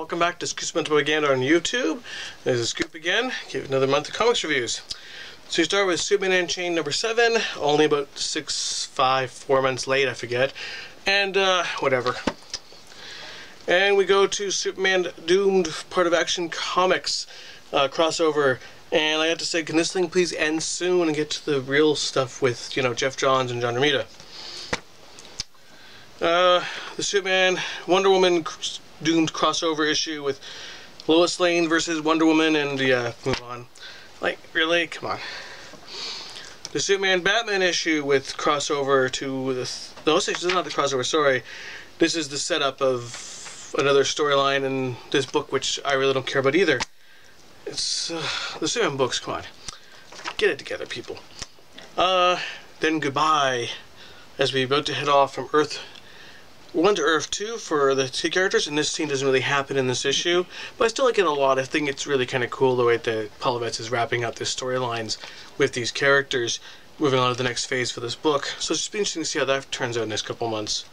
welcome back to Scoop's Mental Propaganda on YouTube. This is Scoop again, give another month of comics reviews. So we start with Superman Unchained number 7, only about 4 months late, I forget, and whatever. And we go to Superman Doomed Part of Action Comics crossover, and I have to say, can this thing please end soon and get to the real stuff with, you know, Geoff Johns and John Romita. The Superman Wonder Woman Doomed crossover issue with Lois Lane versus Wonder Woman, and yeah, move on. Like, really? Come on. The Superman Batman issue with crossover to this. No, this is not the crossover, sorry. This is the setup of another storyline in this book, which I really don't care about either. It's the Superman books, come on. Get it together, people. Then goodbye, as we're about to head off from Earth 1 to Earth 2 for the two characters, and this scene doesn't really happen in this issue, but I still like it a lot. I think it's really kind of cool the way that Paul Levitz is wrapping up the storylines with these characters, moving on to the next phase for this book. So it's just be interesting to see how that turns out in the next couple months.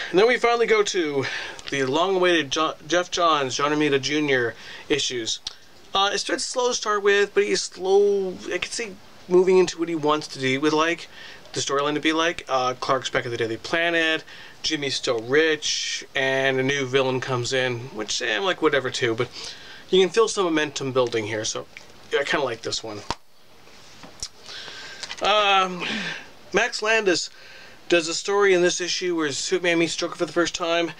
And then we finally go to the long-awaited Geoff Johns, John Romita Jr. issues. It starts slow to start with, but he's slow, I could see, moving into what he wants to do with, like, the storyline to be like. Clark's back at the Daily Planet, Jimmy's still rich, and a new villain comes in, which I'm like whatever too, but you can feel some momentum building here, so I kind of like this one. Max Landis does a story in this issue where Superman meets Joker for the first time.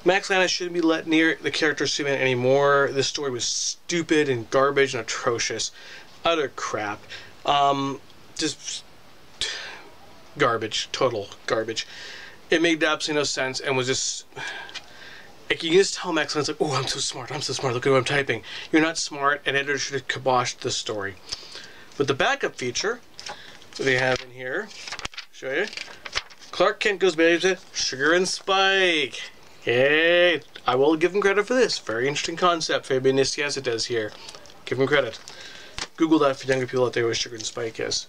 Max Landis shouldn't be let near the character Superman anymore. This story was stupid and garbage and atrocious. Utter crap. Just garbage, total garbage. It made absolutely no sense and was just, like, you can just tell Max Landis, like, oh, I'm so smart, look at what I'm typing. You're not smart, and editor should have kiboshed the story. But the backup feature that they have in here, show you, Clark Kent goes back to Sugar and Spike. Hey, I will give him credit for this. Very interesting concept. Fabian Nicieza does here. Give him credit. Google that for younger people out there what Sugar and Spike is.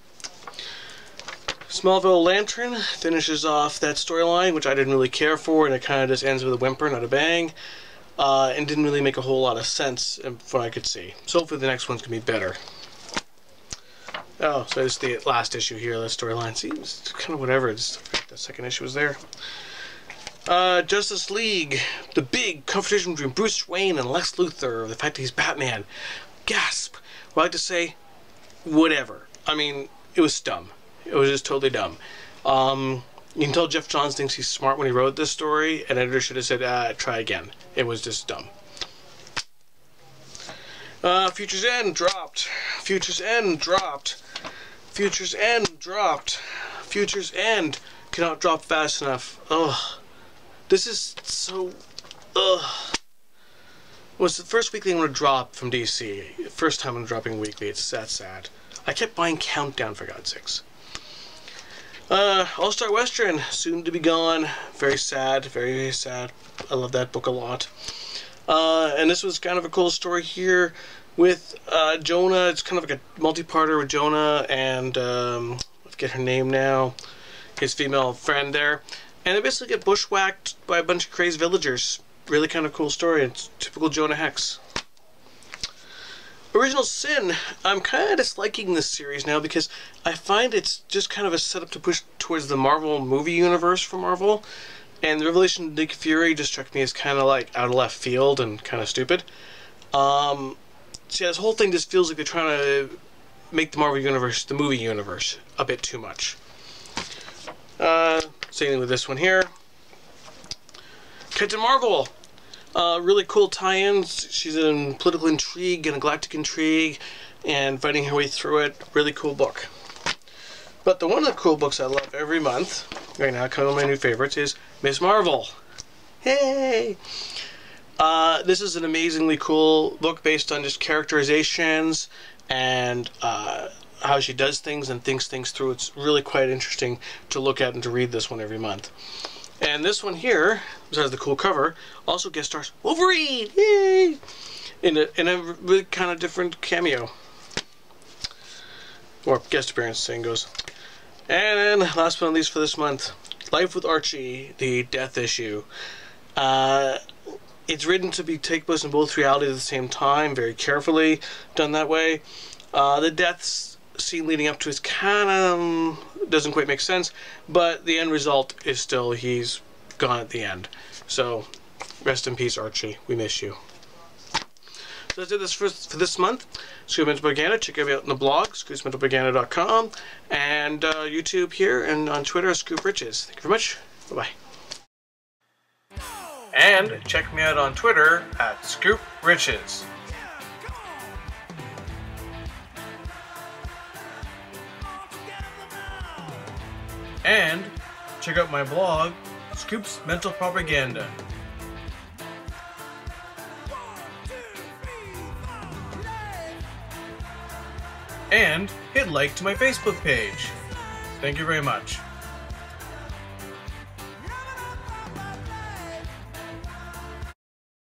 Smallville Lantern finishes off that storyline, which I didn't really care for, and it kind of just ends with a whimper, not a bang, and didn't really make a whole lot of sense from what I could see. So hopefully the next one's going to be better. Oh, so it's the last issue here, that storyline. See, it's kind of whatever, just the second issue was there. Justice League, the big confrontation between Bruce Wayne and Lex Luthor, the fact that he's Batman. Gasp! Well, I like to say, whatever. I mean, it was dumb. It was just totally dumb. You can tell Geoff Johns thinks he's smart when he wrote this story, and editor should have said, try again. It was just dumb. Future's End dropped. Future's End dropped. Future's End dropped. Future's End cannot drop fast enough. Ugh. This is so... Ugh. Well, it's the first weekly I'm going to drop from DC. First time I'm dropping weekly. It's that sad. I kept buying Countdown, for God's sakes. All-Star Western, soon to be gone. Very sad, very, very sad. I love that book a lot. And this was kind of a cool story here with Jonah. It's kind of like a multi-parter with Jonah and, I forget her name now, his female friend there. And they basically get bushwhacked by a bunch of crazed villagers. Really kind of cool story. It's typical Jonah Hex. Original Sin, I'm kind of disliking this series now because I find it's just kind of a setup to push towards the Marvel movie universe for Marvel, and the revelation of Nick Fury just struck me as kind of like out of left field and kind of stupid. So yeah, this whole thing just feels like they're trying to make the Marvel universe, the movie universe, a bit too much. Same thing with this one here. Captain Marvel! Really cool tie-ins. She's in political intrigue and galactic intrigue and fighting her way through it. Really cool book. But one of the cool books I love every month, right now, kind of my new favorites, is Ms. Marvel. Hey! This is an amazingly cool book based on just characterizations and how she does things and thinks things through. It's really quite interesting to look at and to read this one every month. And this one here, besides the cool cover, also guest stars Wolverine! Yay! In a really kind of different cameo. Or guest appearance, saying goes. And then, last but not least for this month, Life with Archie, the Death issue. it's written to take place in both realities at the same time, very carefully done that way. The deaths scene leading up to is kind of doesn't quite make sense, but the end result is still he's gone at the end. So rest in peace, Archie. We miss you. So that's it for this month. Scoops Mental Propaganda. Check me out on the blog, scoopsmentalpropaganda.com, and YouTube here, and on Twitter, Scoop Riches. Thank you very much. Bye-bye. And check me out on Twitter at Scoop Riches. And check out my blog, Scoops Mental Propaganda. And hit like to my Facebook page. Thank you very much.